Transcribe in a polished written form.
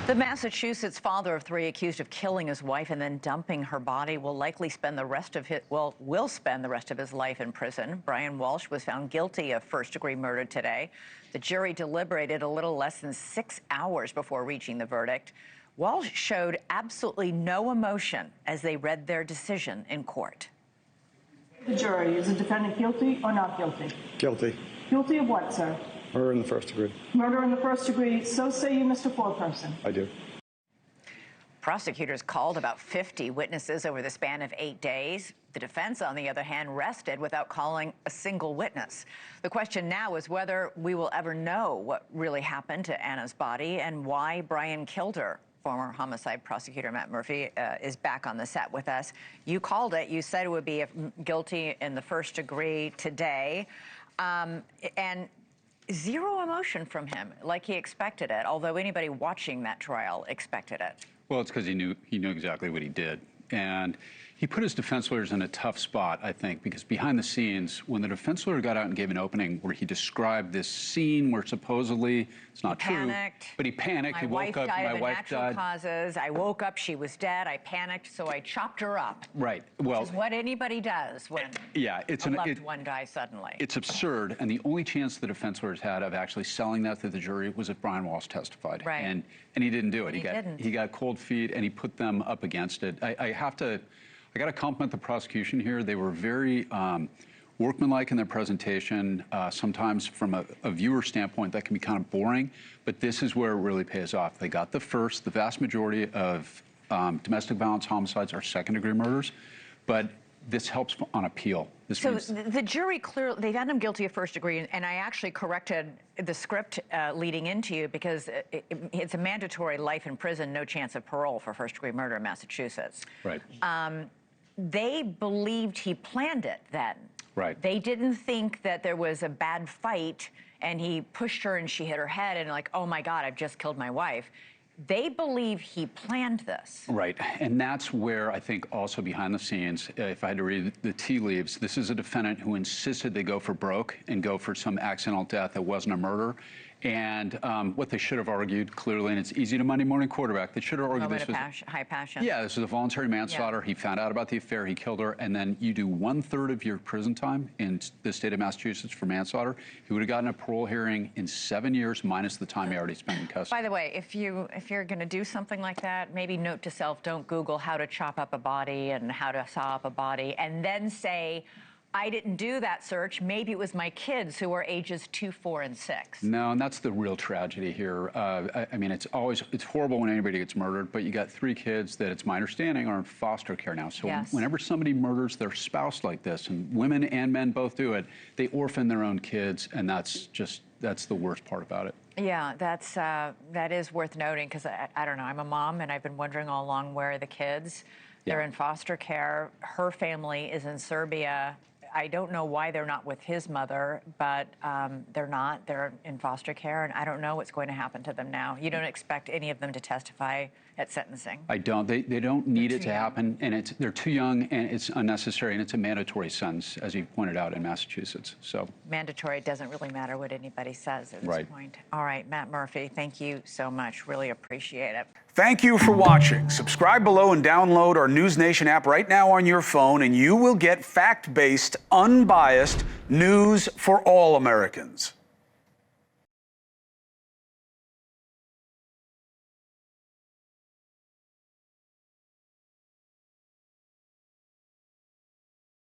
The Massachusetts father of three accused of killing his wife and then dumping her body will likely spend the rest of his life in prison. Brian Walsh was found guilty of first-degree murder today. The jury deliberated a little less than 6 hours before reaching the verdict. Walsh showed absolutely no emotion as they read their decision in court. The jury, is the defendant guilty or not guilty? Guilty. Guilty of what, sir? Murder in the first degree. Murder in the first degree. So say you, Mr. Foreperson. I do. Prosecutors called about 50 witnesses over the span of 8 days. The defense, on the other hand, rested without calling a single witness. The question now is whether we will ever know what really happened to Anna's body and why Brian killed her. Former homicide prosecutor Matt Murphy is back on the set with us. You called it. You said it would be guilty in the first degree today. And zero emotion from him, like he expected it, although anybody watching that trial expected it. Well, it's because he knew exactly what he did. And he put his defense lawyers in a tough spot, I think, because behind the scenes, when the defense lawyer got out and gave an opening where he described this scene where supposedly it's not true, but he panicked. He woke up, my wife died. Causes. I woke up, she was dead. I panicked, so I chopped her up. Right. Well, which is what anybody does when a loved one dies suddenly. It's absurd, and the only chance the defense lawyers had of actually selling that to the jury was if Brian Walsh testified. Right. And he didn't do it. He got cold feet, and he put them up against it. I got to compliment the prosecution here. They were very workmanlike in their presentation. Sometimes from a viewer standpoint, that can be kind of boring, but this is where it really pays off. They got the vast majority of domestic violence homicides are second-degree murders, but this helps on appeal. The jury clearly, they found him guilty of first degree, and I actually corrected the script leading into you because it's a mandatory life in prison, no chance of parole for first-degree murder in Massachusetts. Right. They believed he planned it then. Right. They didn't think that there was a bad fight and he pushed her and she hit her head and like, oh my God, I've just killed my wife. They believe he planned this. Right, and that's where I think also behind the scenes, if I had to read the tea leaves, this is a defendant who insisted they go for broke and go for some accidental death that wasn't a murder. And what they should have argued clearly, and it's easy to Monday morning quarterback, they should have argued this was high passion. Yeah, this was a voluntary manslaughter. Yeah. He found out about the affair, he killed her, and then you do 1/3 of your prison time in the state of Massachusetts for manslaughter. He would have gotten a parole hearing in 7 years minus the time he already spent in custody. By the way, if you're going to do something like that, maybe note to self: don't Google how to chop up a body and how to saw up a body, and then say, I didn't do that search. Maybe it was my kids who were ages 2, 4, and 6. No, and that's the real tragedy here. I mean, it's horrible when anybody gets murdered, but you got 3 kids that, it's my understanding, are in foster care now. So yes. Whenever somebody murders their spouse like this, and women and men both do it, they orphan their own kids, and that's the worst part about it. Yeah, that is worth noting, because I don't know, I'm a mom, and I've been wondering all along, where are the kids? They're in foster care. Her family is in Serbia. I don't know why they're not with his mother, but they're not. They're in foster care, and I don't know what's going to happen to them now. You don't expect any of them to testify at sentencing? I don't. They don't need it to happen, and they're too young, and it's unnecessary, and it's a mandatory sentence, as you pointed out, in Massachusetts. So mandatory, it doesn't really matter what anybody says at this point. All right, Matt Murphy, thank you so much. Really appreciate it. Thank you for watching. Subscribe below and download our NewsNation app right now on your phone, and you will get fact-based, unbiased news for all Americans.